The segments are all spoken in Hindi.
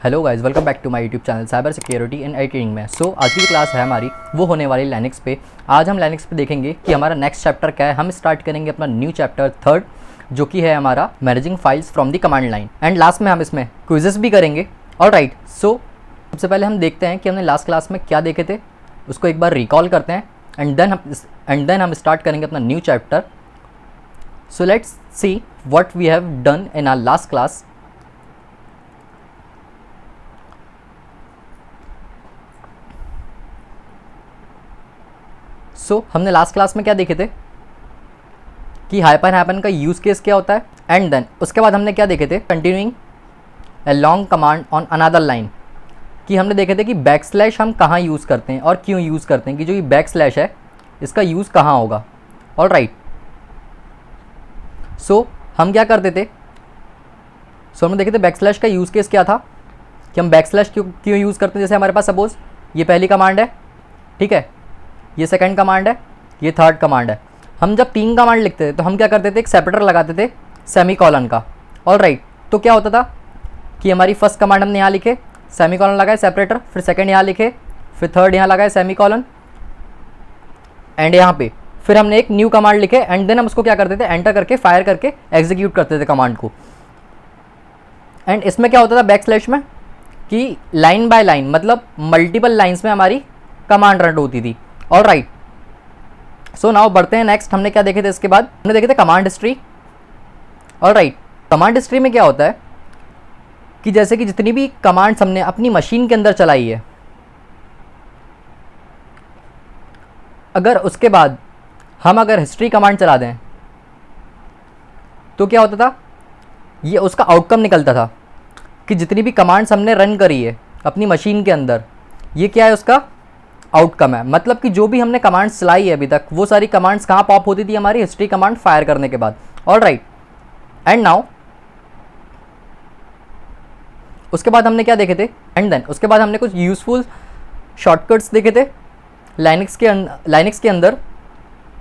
Hello guys, welcome back to my YouTube channel cyber security in editing में। आज की जो क्लास है हमारी वो होने वाली लिनक्स पे। आज हम लिनक्स पे देखेंगे कि हमारा नेक्स्ट चैप्टर क्या है। हम स्टार्ट करेंगे अपना न्यू चैप्टर थर्ड, जो कि है हमारा managing files from the command line, and last में हम इसमें क्विजेस भी करेंगे। ऑलराइट, सबसे पहले हम देखते हैं कि हमने लास्ट क्लास में क्या देखे थे, उसको एक बार रिकॉल करते हैं एंड देन हम स्टार्ट करेंगे अपना new chapter. So let's see what we have done in our last class. हमने लास्ट क्लास में क्या देखे थे कि हाइपन हाइपन का यूज़ केस क्या होता है, एंड देन उसके बाद हमने क्या देखे थे, continuing a long command on another line, कि हमने देखे थे कि बैक स्लैश हम कहाँ यूज़ करते हैं और क्यों यूज़ करते हैं, कि जो ये बैक स्लैश है इसका यूज़ कहाँ होगा। ऑलराइट, हम क्या करते थे, हमने देखे थे बैक स्लैश का यूज़ केस क्या था, कि हम बैक स्लैश क्यों यूज़ करते हैं। जैसे हमारे पास सपोज़ ये पहली कमांड है, ठीक है, ये सेकंड कमांड है, ये थर्ड कमांड है। हम जब तीन कमांड लिखते थे तो हम क्या करते थे, एक सेपरेटर लगाते थे सेमीकोलन का। ऑलराइट, तो क्या होता था कि हमारी फर्स्ट कमांड हमने यहाँ लिखे, सेमीकोलन लगाए सेपरेटर, फिर सेकंड यहाँ लिखे, फिर थर्ड यहाँ लगाए सेमीकोलन, एंड यहाँ पे फिर हमने एक न्यू कमांड लिखे, एंड देन हम उसको क्या करते थे, एंटर करके फायर करके एग्जीक्यूट करते थे कमांड को। एंड इसमें क्या होता था बैक स्लैश में, कि लाइन बाय लाइन, मतलब मल्टीपल लाइन्स में हमारी कमांड रन होती थी। ऑलराइट, नाउ बढ़ते हैं नेक्स्ट। हमने क्या देखे थे, इसके बाद हमने देखे थे command history. Alright, command history में क्या होता है कि जैसे कि जितनी भी कमांड्स हमने अपनी मशीन के अंदर चलाई है, अगर उसके बाद हम अगर हिस्ट्री कमांड चला दें तो क्या होता था, ये उसका आउटकम निकलता था कि जितनी भी कमांड्स हमने रन करी है अपनी मशीन के अंदर, ये क्या है, उसका आउटकम है। मतलब कि जो भी हमने कमांड्स चलाई है अभी तक, वो सारी कमांड्स कहाँ पॉप होती थी, हमारी हिस्ट्री कमांड फायर करने के बाद। ऑलराइट, एंड नाउ उसके बाद हमने क्या देखे थे, एंड देन उसके बाद हमने कुछ यूजफुल शॉर्टकट्स देखे थे लाइनक्स के अंदर,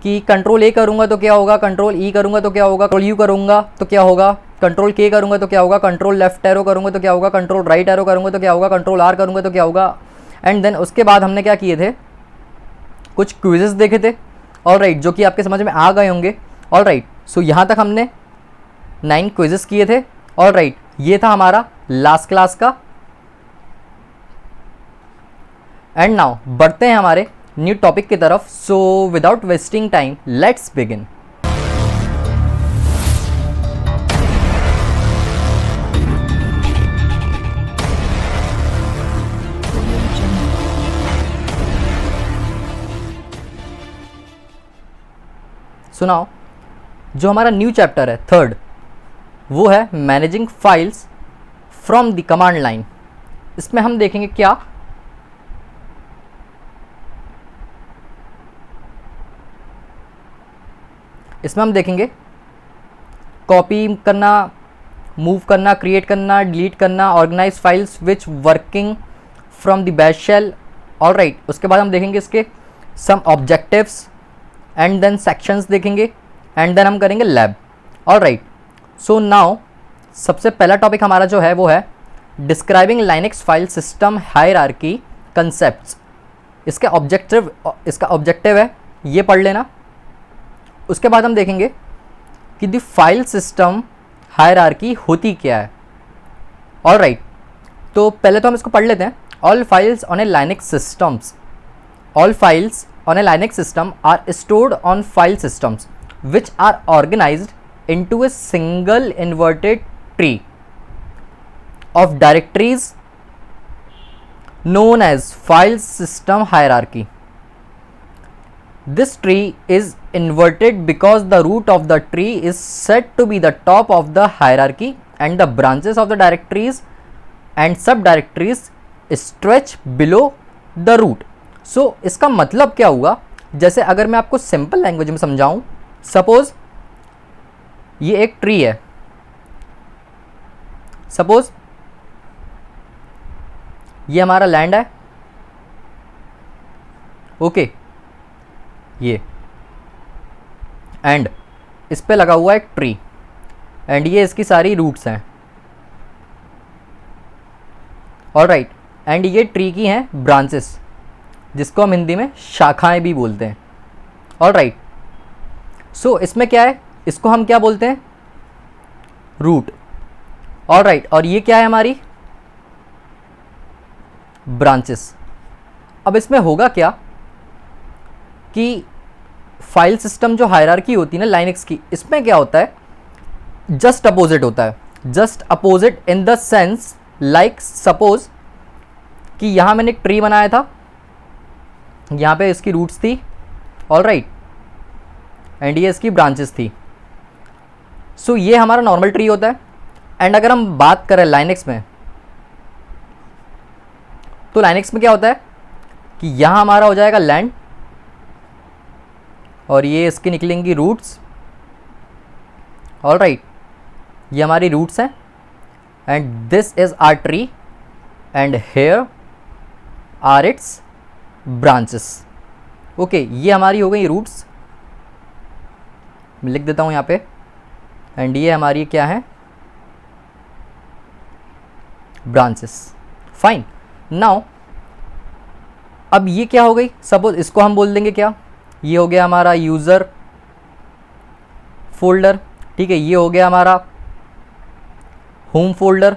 कि कंट्रोल ए करूँगा तो क्या होगा, कंट्रोल ई करूँगा तो क्या होगा, कंट्रोल यू करूँगा तो क्या होगा, कंट्रोल के करूँगा तो क्या होगा, कंट्रोल लेफ्ट एरो करूँगा तो क्या होगा, कंट्रोल राइट एरो करूँगा तो क्या होगा, कंट्रोल आर करूँगा तो क्या होगा। एंड देन उसके बाद हमने क्या किए थे, कुछ क्विजेस देखे थे। ऑलराइट, जो कि आपके समझ में आ गए होंगे। ऑलराइट, यहाँ तक हमने 9 क्विजेस किए थे। ऑलराइट, ये था हमारा लास्ट क्लास का। एंड नाउ बढ़ते हैं हमारे न्यू टॉपिक की तरफ। Without wasting time let's begin. सुनाओ, जो हमारा न्यू चैप्टर है थर्ड, वो है managing files from the command line. इसमें हम देखेंगे क्या, इसमें हम देखेंगे कॉपी करना, मूव करना, क्रिएट करना, डिलीट करना, organise files which working from the bash shell. Alright, उसके बाद हम देखेंगे इसके some objectives, and then sections देखेंगे, एंड देन हम करेंगे लैब। ऑलराइट, नाउ सबसे पहला टॉपिक हमारा जो है वो है describing Linux file system hierarchy concepts. इसका ऑब्जेक्टिव है, ये पढ़ लेना। उसके बाद हम देखेंगे कि द फाइल सिस्टम हायरार्की होती क्या है। ऑलराइट, तो पहले तो हम इसको पढ़ लेते हैं। All files on A Linux systems, all files on a Linux system are stored on file systems which are organized into a single inverted tree of directories known as file system hierarchy. This tree is inverted because the root of the tree is said to be the top of the hierarchy and the branches of the directories and subdirectories stretch below the root. इसका मतलब क्या हुआ, जैसे अगर मैं आपको सिंपल लैंग्वेज में समझाऊं, सपोज ये एक ट्री है, सपोज ये हमारा लैंड है, ओके, ये एंड इस पे लगा हुआ एक ट्री, एंड ये इसकी सारी रूट्स हैं। ऑलराइट, एंड ये ट्री की हैं ब्रांचेस, जिसको हम हिंदी में शाखाएं भी बोलते हैं। ऑलराइट, सो इसमें क्या है, इसको हम क्या बोलते हैं, रूट। ऑलराइट, और ये क्या है हमारी ब्रांचेस। अब इसमें होगा क्या कि फाइल सिस्टम जो हायरार्की होती है ना लाइनक्स की, इसमें क्या होता है, जस्ट अपोजिट होता है। Just opposite in the sense like suppose कि यहाँ मैंने एक ट्री बनाया था, यहाँ पे इसकी रूट्स थी, ऑलराइट, एंड ये इसकी ब्रांचेस थी। सो ये हमारा नॉर्मल ट्री होता है। एंड अगर हम बात करें लाइनक्स में, तो लाइनक्स में क्या होता है कि यहाँ हमारा हो जाएगा लैंड, और ये इसकी निकलेंगी रूट्स। ऑलराइट, ये हमारी रूट्स हैं, and this is our tree, and here are its branches. Okay, ये हमारी हो गई रूट्स, मैं लिख देता हूँ यहाँ पे, एंड ये हमारी क्या है, ब्रांचेस। फाइन, नाउ अब ये क्या हो गई, सपोज इसको हम बोल देंगे क्या, ये हो गया हमारा यूज़र फोल्डर, ठीक है, ये हो गया हमारा होम फोल्डर,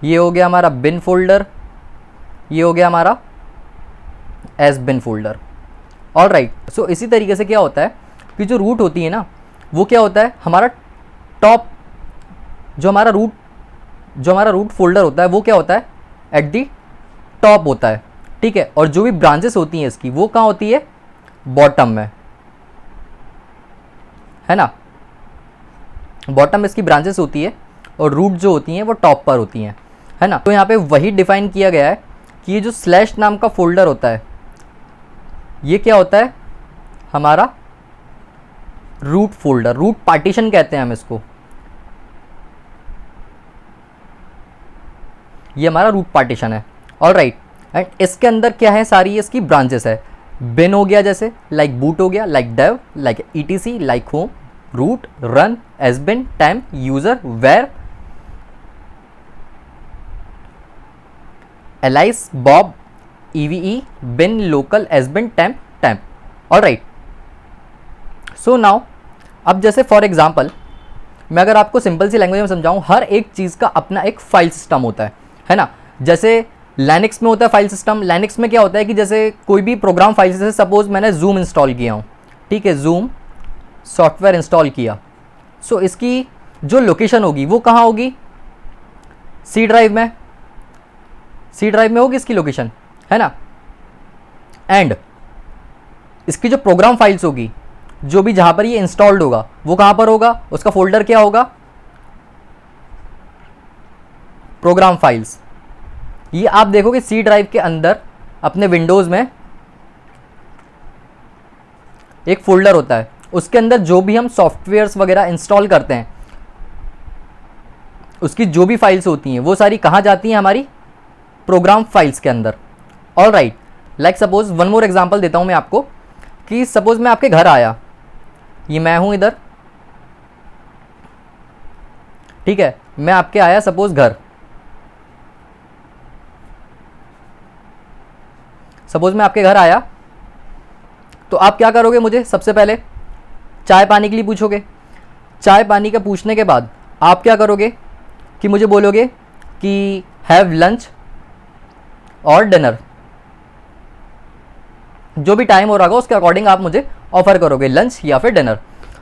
ये हो गया हमारा बिन फोल्डर, ये हो गया हमारा एस बिन फोल्डर। ऑलराइट, सो इसी तरीके से क्या होता है कि जो रूट होती है ना, वो क्या होता है, हमारा टॉप जो हमारा रूट फोल्डर होता है, वो क्या होता है, एट दी टॉप होता है, ठीक है। और जो भी ब्रांचेस होती हैं इसकी, वो कहाँ होती है, बॉटम में, है ना, बॉटम में इसकी ब्रांचेस होती है, और रूट जो होती हैं वो टॉप पर होती हैं, है ना। तो यहाँ पे वही डिफाइन किया गया है कि ये जो स्लैश नाम का फोल्डर होता है, ये क्या होता है, हमारा रूट फोल्डर, रूट पार्टीशन कहते हैं हम इसको, ये हमारा रूट पार्टीशन है। ऑलराइट, एंड इसके अंदर क्या है, सारी इसकी ब्रांचेस है। बिन हो गया जैसे, लाइक बूट हो गया, like dev, like E T C, like home, root, run, sbin, temp, user, var, Alice, Bob, E V E, bin, local, sbin, temp. Alright, so now अब जैसे फॉर एग्जांपल मैं अगर आपको सिंपल सी लैंग्वेज में समझाऊं, हर एक चीज़ का अपना एक फाइल सिस्टम होता है ना। जैसे लाइनक्स में होता है फाइल सिस्टम, लाइनक्स में क्या होता है कि जैसे कोई भी प्रोग्राम फाइल, जैसे सपोज मैंने जूम इंस्टॉल किया हूँ, ठीक है, जूम सॉफ्टवेयर इंस्टॉल किया, सो इसकी जो लोकेशन होगी वो कहाँ होगी, सी ड्राइव में, सी ड्राइव में होगी इसकी लोकेशन, है ना। एंड इसकी जो प्रोग्राम फाइल्स होगी, जो भी जहाँ पर ये इंस्टॉल्ड होगा, वो कहाँ पर होगा, उसका फोल्डर क्या होगा, प्रोग्राम फाइल्स। ये आप देखोगे सी ड्राइव के अंदर अपने विंडोज़ में एक फोल्डर होता है, उसके अंदर जो भी हम सॉफ्टवेयर्स वगैरह इंस्टॉल करते हैं, उसकी जो भी फाइल्स होती हैं वो सारी कहाँ जाती हैं, हमारी प्रोग्राम फाइल्स के अंदर। Alright, like suppose one more example देता हूँ मैं आपको, कि सपोज मैं आपके घर आया, ये मैं हूँ इधर, ठीक है, मैं आपके आया सपोज घर, सपोज मैं आपके घर आया, तो आप क्या करोगे, मुझे सबसे पहले चाय पानी के लिए पूछोगे। चाय पानी का पूछने के बाद आप क्या करोगे कि मुझे बोलोगे कि हैव लंच और डिनर, जो भी टाइम हो रहा होगा उसके अकॉर्डिंग आप मुझे ऑफर करोगे लंच या फिर डिनर।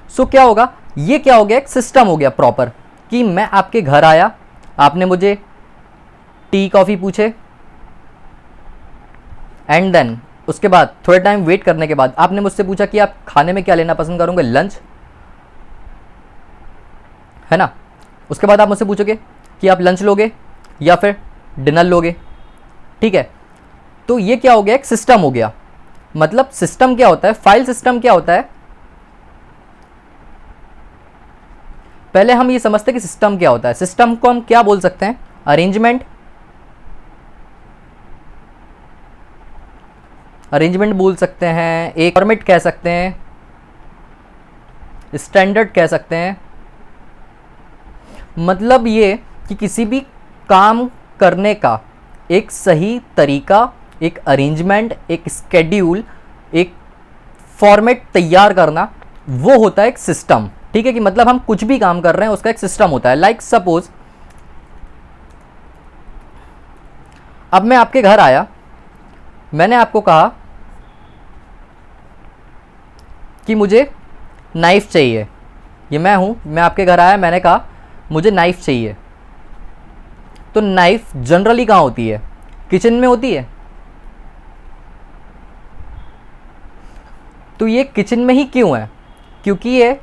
सो क्या होगा, ये क्या हो गया, एक सिस्टम हो गया प्रॉपर, कि मैं आपके घर आया, आपने मुझे टी कॉफ़ी पूछे, एंड देन उसके बाद थोड़े टाइम वेट करने के बाद आपने मुझसे पूछा कि आप खाने में क्या लेना पसंद करोगे, लंच, है ना। उसके बाद आप मुझसे पूछोगे कि आप लंच लोगे या फिर डिनर लोगे, ठीक है। तो ये क्या हो गया, एक सिस्टम हो गया। मतलब सिस्टम क्या होता है, फाइल सिस्टम क्या होता है, पहले हम ये समझते हैं कि सिस्टम क्या होता है। सिस्टम को हम क्या बोल सकते हैं, अरेंजमेंट, बोल सकते हैं, एक फॉर्मेट कह सकते हैं, स्टैंडर्ड कह सकते हैं। मतलब ये कि किसी भी काम करने का एक सही तरीका, एक अरेंजमेंट, एक स्केड्यूल, एक फॉर्मेट तैयार करना, वो होता है एक सिस्टम। ठीक है, कि मतलब हम कुछ भी काम कर रहे हैं उसका एक सिस्टम होता है। लाइक सपोज अब मैं आपके घर आया, मैंने आपको कहा कि मुझे नाइफ़ चाहिए। ये मैं हूँ, मैं आपके घर आया, मैंने कहा मुझे नाइफ़ चाहिए। तो नाइफ़ जनरली कहाँ होती है? किचन में होती है। तो ये किचन में ही क्यों है? क्योंकि ये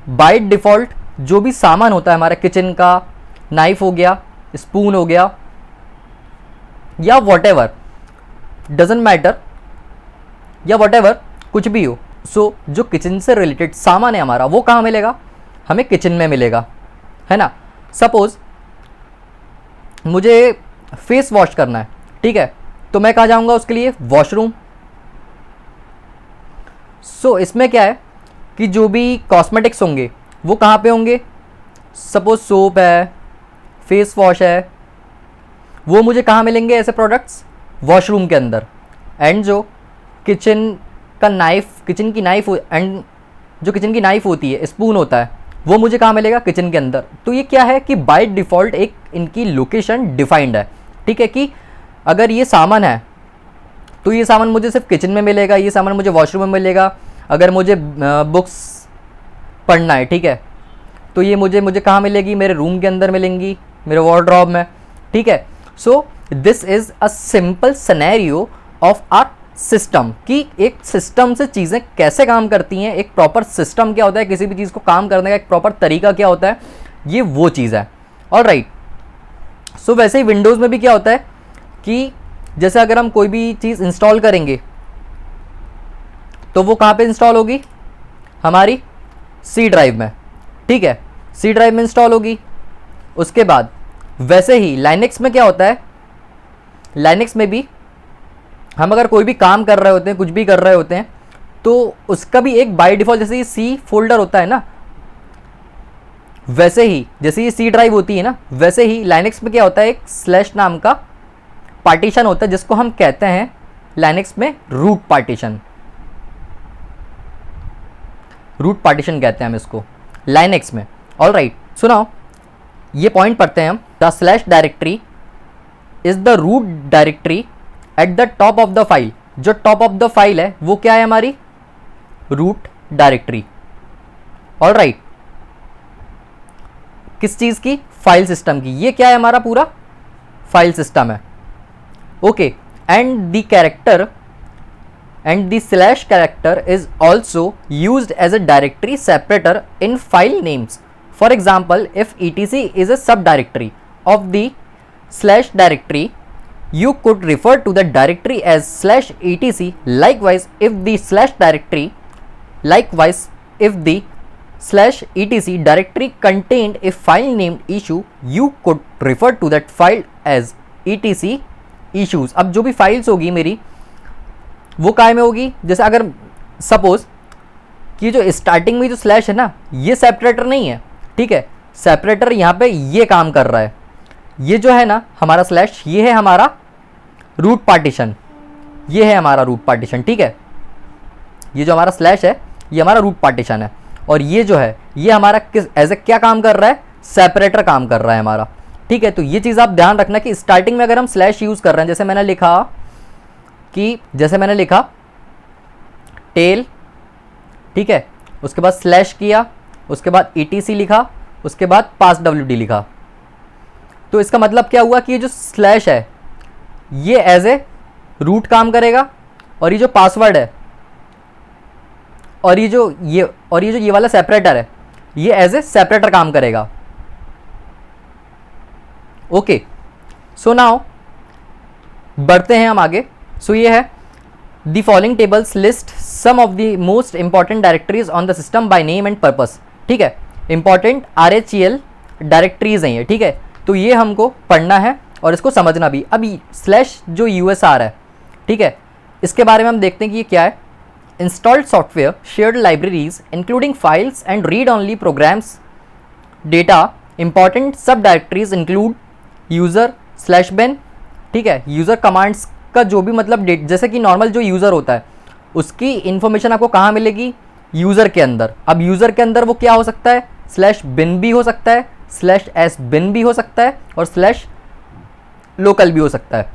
बाय डिफ़ॉल्ट जो भी सामान होता है हमारा किचन का, नाइफ़ हो गया, स्पून हो गया, या वॉटेवर, डजेंट मैटर, या वॉटेवर कुछ भी हो, सो जो किचन से रिलेटेड सामान है हमारा वो कहाँ मिलेगा? हमें किचन में मिलेगा, है ना। सपोज मुझे फेस वॉश करना है, ठीक है, तो मैं कहाँ जाऊँगा उसके लिए? वॉशरूम। सो इसमें क्या है कि जो भी कॉस्मेटिक्स होंगे वो कहाँ पे होंगे? सपोज सोप है, फेस वॉश है, वो मुझे कहाँ मिलेंगे ऐसे प्रोडक्ट्स? वॉशरूम के अंदर। एंड जो किचन का नाइफ़, किचन की नाइफ़ एंड जो किचन की नाइफ़ होती है, स्पून होता है, वो मुझे कहाँ मिलेगा? किचन के अंदर। तो ये क्या है कि बाय डिफ़ॉल्ट एक इनकी लोकेशन डिफाइंड है। ठीक है, कि अगर ये सामान है तो ये सामान मुझे सिर्फ किचन में मिलेगा, ये सामान मुझे वॉशरूम में मिलेगा। अगर मुझे बुक्स पढ़ना है, ठीक है, तो ये मुझे कहाँ मिलेगी? मेरे रूम के अंदर मिलेंगी, मेरे वार्डरोब में। ठीक है, so this is a simple scenario of our system, कि एक सिस्टम से चीज़ें कैसे काम करती हैं, एक प्रॉपर सिस्टम क्या होता है, किसी भी चीज़ को काम करने का एक प्रॉपर तरीका क्या होता है, ये वो चीज़ है। ऑलराइट, सो वैसे ही विंडोज़ में भी क्या होता है कि जैसे अगर हम कोई भी चीज़ इंस्टॉल करेंगे तो वो कहाँ पे इंस्टॉल होगी? हमारी सी ड्राइव में। ठीक है, सी ड्राइव में इंस्टॉल होगी। उसके बाद वैसे ही लाइनेक्स में क्या होता है? लाइनेक्स में भी हम अगर कोई भी काम कर रहे होते हैं, कुछ भी कर रहे होते हैं, तो उसका भी एक बाय डिफ़ॉल्ट, जैसे ये सी फोल्डर होता है ना, वैसे ही जैसे ये सी ड्राइव होती है ना, वैसे ही लाइनेक्स में क्या होता है? एक स्लैश नाम का पार्टीशन होता है जिसको हम कहते हैं लाइनेक्स में रूट पार्टीशन। रूट पार्टीशन कहते हैं हम इसको लाइनेक्स में। ऑलराइट, सुनाओ, ये पॉइंट पढ़ते हैं हम। The slash directory is the root directory at the top of the file. जो टॉप ऑफ द फाइल है वो क्या है? हमारी रूट डायरेक्टरी। ऑलराइट, किस चीज़ की? फाइल सिस्टम की। ये क्या है? हमारा पूरा फाइल सिस्टम है। Okay, and the character and the slash character is also used as a directory separator in file names. For example, if etc is a subdirectory of the slash directory, you could refer to the directory as slash etc. Likewise, if the slash etc directory contained a file named issue, you could refer to that file as etc issues. अब जो भी फाइल्स होगी मेरी वो काय में होगी? जैसे अगर सपोज कि जो स्टार्टिंग में जो स्लैश है ना, ये सेपरेटर नहीं है। ठीक है, सेपरेटर यहाँ पे ये काम कर रहा है। ये जो है ना हमारा स्लैश, ये है हमारा रूट पार्टीशन, ये है हमारा रूट पार्टीशन। ठीक है, ये जो हमारा स्लैश है ये हमारा रूट पार्टीशन है, और ये जो है ये हमारा किस एज ए क्या काम कर रहा है? सेपरेटर काम कर रहा है हमारा। ठीक है, तो ये चीज़ आप ध्यान रखना कि स्टार्टिंग में अगर हम स्लैश यूज़ कर रहे हैं, जैसे मैंने लिखा टेल, ठीक है, उसके बाद स्लैश किया, उसके बाद etc लिखा, उसके बाद पास wd लिखा, तो इसका मतलब क्या हुआ कि ये जो स्लैश है ये एज ए रूट काम करेगा, और ये जो पासवर्ड है और ये जो ये वाला सेपरेटर है ये एज ए सेपरेटर काम करेगा। ओके, सो नाउ बढ़ते हैं हम आगे। सो ये है The following tables list some of the most important directories on the system by name and purpose. ठीक है, important RHEL डायरेक्टरीज हैं ये। ठीक है, तो ये हमको पढ़ना है और इसको समझना भी। अभी स्लैश जो USR है, ठीक है, इसके बारे में हम देखते हैं कि ये क्या है। Installed software, shared libraries including files and read only programs, data, important सब directories include user, slash bin, ठीक है। यूज़र कमांड्स का जो भी मतलब जैसे कि नॉर्मल जो यूज़र होता है उसकी इन्फॉर्मेशन आपको कहाँ मिलेगी, यूज़र के अंदर। अब यूज़र के अंदर वो क्या हो सकता है, स्लैश बिन भी हो सकता है, स्लैश एस बिन भी हो सकता है और स्लैश लोकल भी हो सकता है।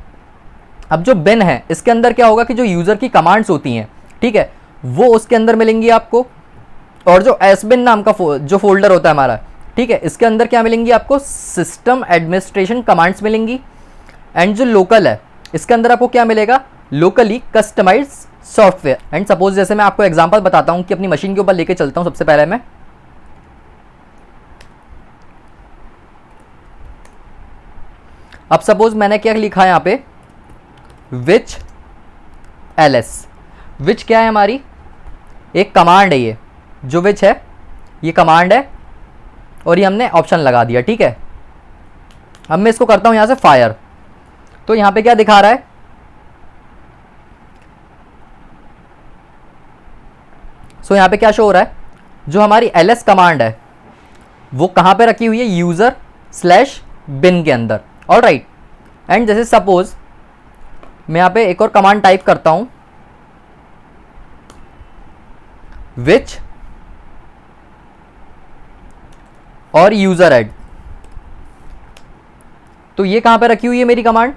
अब जो बिन है इसके अंदर क्या होगा कि जो यूज़र की कमांड्स होती हैं, ठीक है, वो उसके अंदर मिलेंगी आपको। और जो एस बिन नाम का जो फोल्डर होता है हमारा, ठीक है, इसके अंदर क्या मिलेंगी आपको, सिस्टम एडमिनिस्ट्रेशन कमांड्स मिलेंगी। एंड जो लोकल है इसके अंदर आपको क्या मिलेगा, locally customise software. And suppose जैसे मैं आपको एग्जांपल बताता हूं कि अपनी मशीन के ऊपर लेके चलता हूं। सबसे पहले मैं अब सपोज मैंने क्या लिखा है यहाँ पे, विच एलएस। विच क्या है, हमारी एक कमांड है, ये जो विच है ये कमांड है और ये हमने ऑप्शन लगा दिया, ठीक है। अब मैं इसको करता हूं यहां से फायर, तो यहां पे क्या दिखा रहा है, सो यहां पे क्या शो हो रहा है, जो हमारी एलएस कमांड है वो कहां पे रखी हुई है, यूजर स्लैश बिन के अंदर। ऑलराइट। एंड जैसे सपोज मैं यहां पे एक और कमांड टाइप करता हूं, विच और यूजर ऐड, तो ये कहां पे रखी हुई है मेरी कमांड,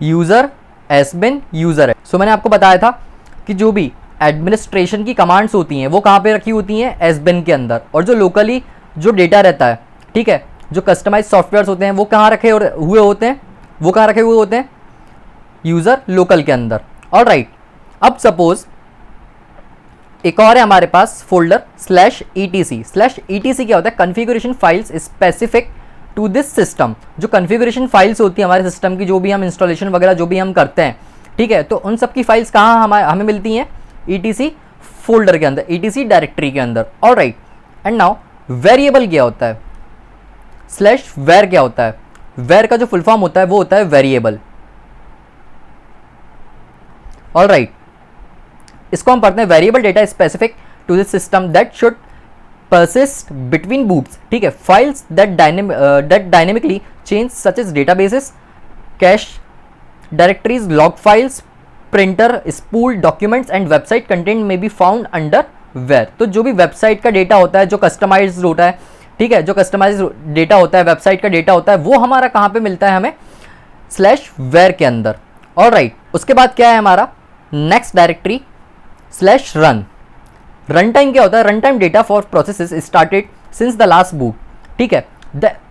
यूजर एस बिन यूजर ऐड। सो मैंने आपको बताया था कि जो भी एडमिनिस्ट्रेशन की कमांड्स होती हैं वो कहां पे रखी होती हैं, एस बिन के अंदर। और जो लोकली जो डेटा रहता है, ठीक है, जो कस्टमाइज सॉफ्टवेयर होते हैं वो कहां रखे हुए होते हैं, वो कहां रखे हुए होते हैं, यूजर लोकल के अंदर। ऑलराइट। अब सपोज एक और है हमारे पास folder slash E T C. Slash E T C क्या होता है, configuration files specific to this system. जो कॉन्फ़िगरेशन फाइल्स होती है हमारे सिस्टम की, जो भी हम इंस्टॉलेशन वगैरह जो भी हम करते हैं, ठीक है, तो उन सब की फाइल्स कहाँ हमें मिलती हैं, ईटीसी फोल्डर के अंदर, ईटीसी डायरेक्टरी के अंदर। ऑलराइट। एंड नाउ वेरिएबल क्या होता है, स्लैश वेर क्या होता है, वेर का जो फुल फॉर्म होता है वो होता है वेरिएबल। ऑलराइट। इसको हम पढ़ते हैं, variable data specific to this system that should persist between boots, ठीक है, files that dynamically change such as databases, cache directories, log files, printer, spool documents and website content may be found under where। तो जो भी वेबसाइट का डेटा होता है, जो कस्टमाइज्ड होता है, ठीक है, जो कस्टमाइज्ड डेटा होता है, वेबसाइट का डेटा होता है, वो हमारा कहाँ पे मिलता है, हमें स्लैश वेयर के अंदर। ऑलराइट। उसके बाद क्या है हमारा next directory slash run. Run time क्या होता है, run time data for processes started since the last boot, ठीक है।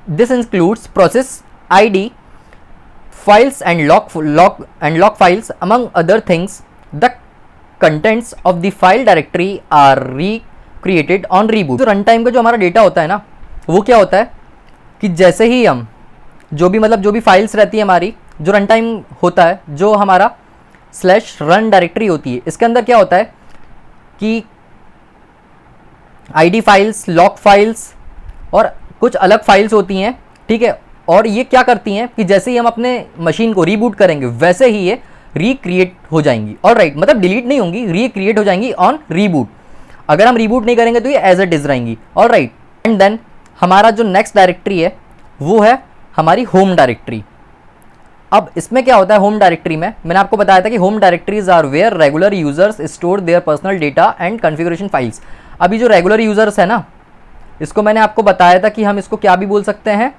This includes process ID, files and lock files among other things. The contents of the file directory are recreated on reboot. तो रन टाइम का जो हमारा डेटा होता है ना, वो क्या होता है कि जैसे ही हम जो भी फाइल्स रहती है हमारी, जो रन टाइम होता है, जो हमारा स्लैश रन डायरेक्टरी होती है, इसके अंदर क्या होता है कि आईडी फाइल्स, लॉक फाइल्स और कुछ अलग फाइल्स होती हैं, ठीक है। और ये क्या करती हैं कि जैसे ही हम अपने मशीन को रीबूट करेंगे वैसे ही ये रिक्रिएट हो जाएंगी। ऑलराइट। मतलब डिलीट नहीं होंगी, रिक्रिएट हो जाएंगी ऑन रीबूट। अगर हम रीबूट नहीं करेंगे तो ये एज इट इज रहेंगी। ऑलराइट। एंड देन हमारा जो नेक्स्ट डायरेक्टरी है वो है हमारी होम डायरेक्टरी। अब इसमें क्या होता है, होम डायरेक्टरी में मैंने आपको बताया था कि home directories are where regular users store their personal data and configuration files. अभी जो रेगुलर यूजर्स है ना, इसको मैंने आपको बताया था कि हम इसको क्या भी बोल सकते हैं,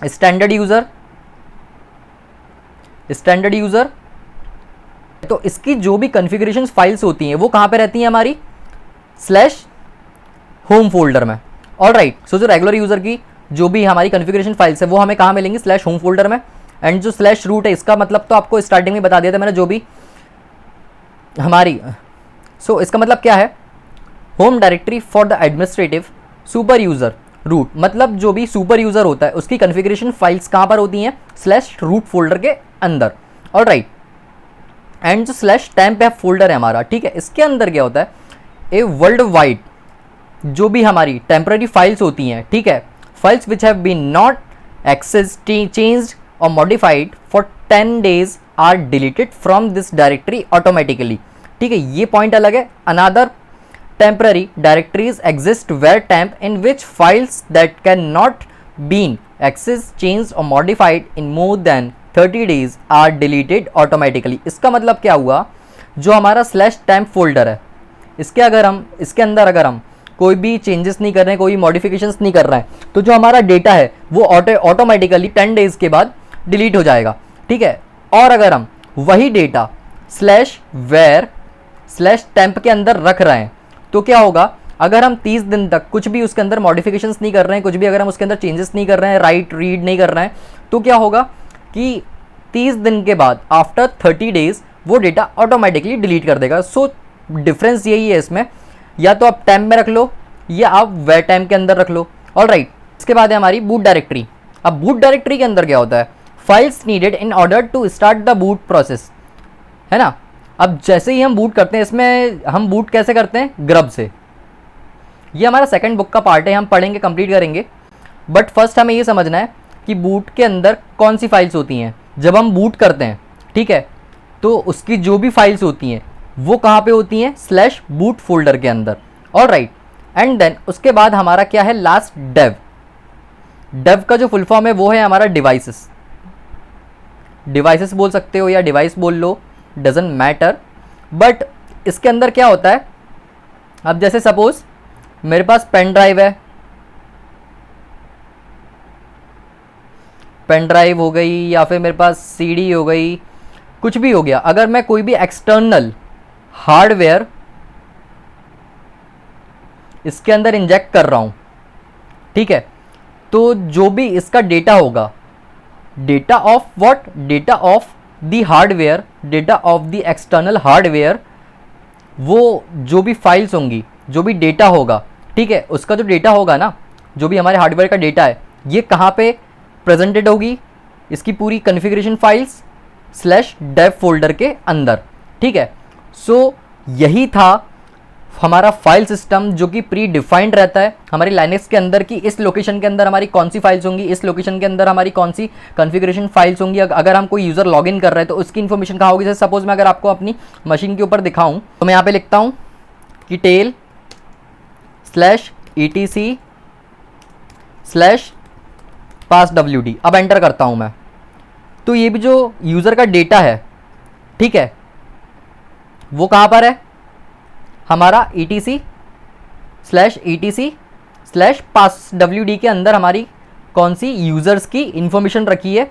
स्टैंडर्ड यूजर। स्टैंडर्ड यूजर तो इसकी जो भी कॉन्फ़िगरेशन फाइल्स होती हैं वो कहां पे रहती हैं, हमारी स्लैश होम फोल्डर में। ऑलराइट। सो जो रेगुलर यूजर की जो भी हमारी कॉन्फ़िगरेशन फाइल्स है वो हमें कहां मिलेंगी, स्लैश होम फोल्डर में। एंड जो स्लैश रूट है इसका मतलब तो आपको स्टार्टिंग में बता दिया था मैंने, जो भी हमारी इसका मतलब क्या है, home directory for the administrative super user root. मतलब जो भी सुपर यूजर होता है उसकी कॉन्फ़िगरेशन फाइल्स कहां पर होती हैं, स्लैश रूट फोल्डर के अंदर। ऑलराइट। एंड जो स्लैश टेम्प फोल्डर है हमारा, ठीक है, इसके अंदर क्या होता है, ए वर्ल्ड वाइड जो भी हमारी टेम्पररी फाइल्स होती हैं, ठीक है, files which have been not access changed और modified for 10 days are deleted from this directory automatically. ठीक है, ये पॉइंट अलग है। Another temporary directories exist where temp in which files that can not been access change और modified in more than 30 days are deleted automatically. इसका मतलब क्या हुआ, जो हमारा स्लैश टेम्प फोल्डर है इसके अंदर अगर हम कोई भी चेंजेस नहीं कर रहे हैं, कोई मॉडिफिकेशंस नहीं कर रहे हैं, तो जो हमारा डेटा है वो ऑटोमेटिकली 10 days के बाद डिलीट हो जाएगा, ठीक है। और अगर हम वही data slash var slash temp के अंदर रख रहे हैं तो क्या होगा, अगर हम 30 दिन तक कुछ भी उसके अंदर मॉडिफिकेशंस नहीं कर रहे हैं, कुछ भी अगर हम उसके अंदर चेंजेस नहीं कर रहे हैं, राइट रीड नहीं कर रहे हैं, तो क्या होगा कि 30 दिन के बाद आफ्टर 30 days वो डेटा ऑटोमेटिकली डिलीट कर देगा। सो डिफरेंस यही है इसमें, या तो आप टेम्प में रख लो या आप वेयर टेम्प के अंदर रख लो। ऑलराइट, इसके बाद है हमारी बूट डायरेक्टरी। अब बूट डायरेक्टरी के अंदर क्या होता है, files needed in order to start the boot process, है ना। अब जैसे ही हम बूट करते हैं, इसमें हम बूट कैसे करते हैं, ग्रब से। ये हमारा सेकंड बुक का पार्ट है, हम पढ़ेंगे, कंप्लीट करेंगे। बट फर्स्ट हमें ये समझना है कि बूट के अंदर कौन सी फाइल्स होती हैं। जब हम बूट करते हैं, ठीक है, तो उसकी जो भी फाइल्स होती हैं वो कहाँ पे होती हैं, स्लैश बूट फोल्डर के अंदर। ऑलराइट, एंड देन उसके बाद हमारा क्या है, लास्ट डेव। डेव का जो फुल फॉर्म है वो है हमारा डिवाइसेस। डिवाइसेस बोल सकते हो या डिवाइस बोल लो, डजंट मैटर। बट इसके अंदर क्या होता है, अब जैसे सपोज मेरे पास पेन ड्राइव है, पेन ड्राइव हो गई या फिर मेरे पास सीडी हो गई, कुछ भी हो गया। अगर मैं कोई भी एक्सटर्नल हार्डवेयर इसके अंदर इंजेक्ट कर रहा हूं, ठीक है, तो जो भी इसका डेटा होगा, data of what, data of the hardware, data of the external hardware, वो जो भी फाइल्स होंगी, जो भी डेटा होगा, ठीक है, उसका जो डेटा होगा ना, जो भी हमारे हार्डवेयर का डेटा है, ये कहाँ पे प्रेजेंटेड होगी, इसकी पूरी configuration files slash dev folder के अंदर, ठीक है। सो यही था हमारा फाइल सिस्टम, जो कि प्री डिफाइंड रहता है हमारी लाइनक्स के अंदर कि इस लोकेशन के अंदर हमारी कौन सी फाइल्स होंगी, इस लोकेशन के अंदर हमारी कौन सी कॉन्फ़िगरेशन फाइल्स होंगी। अगर हम कोई यूज़र लॉगिन कर रहे हैं तो उसकी इन्फॉर्मेशन कहाँ होगी। जैसे सपोज मैं अगर आपको अपनी मशीन के ऊपर दिखाऊं तो मैं यहाँ पे लिखता हूँ कि टेल स्लैश etc स्लैश पास wd, अब एंटर करता हूँ मैं, तो ये भी जो यूज़र का डेटा है, ठीक है, वो कहाँ पर है, हमारा etc स्लैश पास wd के अंदर हमारी कौन सी यूज़र्स की इंफॉर्मेशन रखी है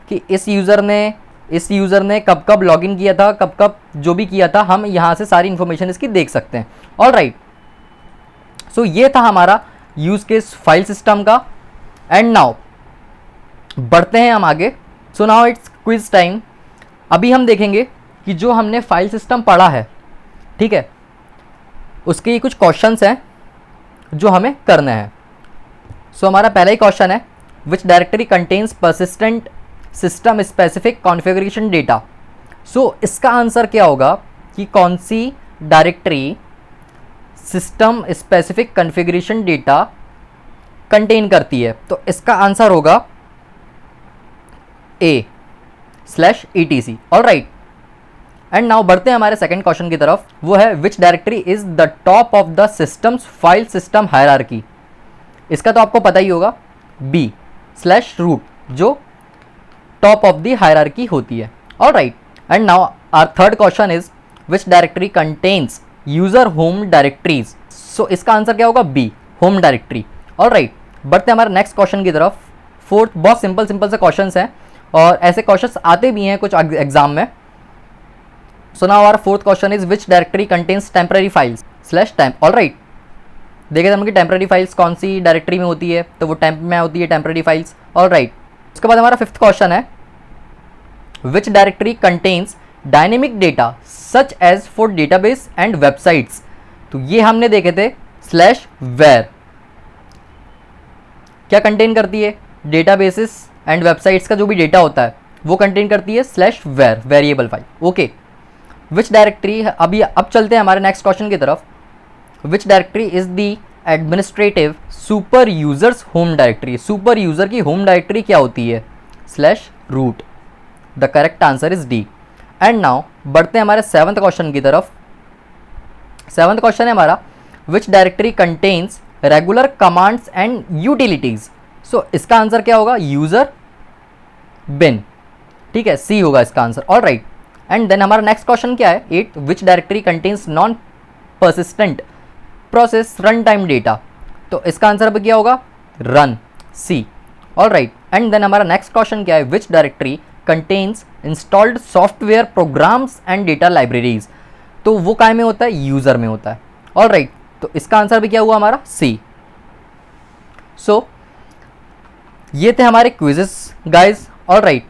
कि इस यूज़र ने कब कब लॉगिन किया था, कब कब जो भी किया था, हम यहाँ से सारी इंफॉर्मेशन इसकी देख सकते हैं। ऑलराइट, सो ये था हमारा यूज़ केस फाइल सिस्टम का। एंड नाउ बढ़ते हैं हम आगे। So now it's quiz time. अभी हम देखेंगे कि जो हमने फाइल सिस्टम पढ़ा है, ठीक है, उसके कुछ क्वेश्चंस हैं जो हमें करने हैं। सो हमारा पहला ही क्वेश्चन है, which directory contains persistent system specific configuration data. So इसका आंसर क्या होगा कि कौन सी directory system specific configuration data contain करती है। तो इसका आंसर होगा a/etc। ऑलराइट, एंड नाउ बढ़ते हैं हमारे सेकंड क्वेश्चन की तरफ। वो है which directory is the top of the system's file system hierarchy. इसका तो आपको पता ही होगा, b/root, जो टॉप ऑफ द हायरार्की होती है। Alright, and now our third question is which directory contains user home directories. So इसका आंसर क्या होगा, b, होम डायरेक्टरी। ऑलराइट, बढ़ते हैं हमारे नेक्स्ट क्वेश्चन की तरफ। फोर्थ, बहुत सिंपल से क्वेश्चंस हैं और ऐसे क्वेश्चंस आते भी हैं कुछ एग्जाम में। So now our fourth question is which directory contains temporary files slash temp. Alright, देखे हम कि टेम्पररी फाइल्स कौन सी डायरेक्टरी में होती है, तो वो टेम्प में होती है टेम्पररी फाइल्स। ऑलराइट, उसके बाद हमारा फिफ्थ क्वेश्चन है which directory contains dynamic data such as for database and websites. तो ये हमने देखे थे स्लैश वेयर, क्या कंटेन करती है, डेटाबेसेस एंड वेबसाइट्स का जो भी डेटा होता है वो कंटेन करती है slash var, variable file. Okay, which directory, अभी अब चलते हैं हमारे नेक्स्ट क्वेश्चन की तरफ। Which directory is the administrative super users home directory. Super user की होम डायरेक्टरी क्या होती है, slash root. The correct answer is D. And now बढ़ते हैं हमारे सेवंथ क्वेश्चन की तरफ। सेवंथ क्वेश्चन है हमारा which directory contains regular commands and utilities. So इसका आंसर क्या होगा, यूजर बिन, ठीक है, सी होगा इसका answer. All right, and then हमारा नेक्स्ट क्वेश्चन क्या है, 8 which directory contains non persistent process run time data, तो इसका आंसर अब क्या होगा, run, C. All right, and then हमारा नेक्स्ट क्वेश्चन क्या है, which directory contains installed software programs and data libraries, तो वो काय में होता है, यूजर में होता है। ऑल राइट, तो इसका आंसर भी क्या हुआ हमारा, सी। सो ये थे हमारे quizzes guys. All right,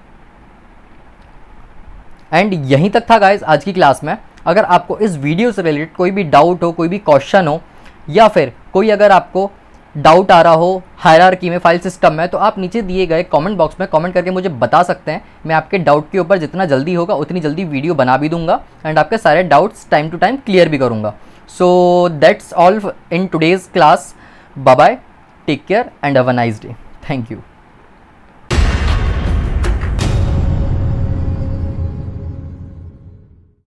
and यहीं तक था गाइज आज की क्लास में। अगर आपको इस वीडियो से रिलेटेड कोई भी डाउट हो, कोई भी क्वेश्चन हो, या फिर कोई अगर आपको डाउट आ रहा हो हायरार्की में, फाइल सिस्टम में, तो आप नीचे दिए गए कमेंट बॉक्स में कमेंट करके मुझे बता सकते हैं। मैं आपके डाउट के ऊपर जितना जल्दी होगा उतनी जल्दी वीडियो बना भी दूंगा एंड आपके सारे doubts time to time clear भी करूंगा। So that's all in today's class. Bye bye, take care and have a nice day. Thank you.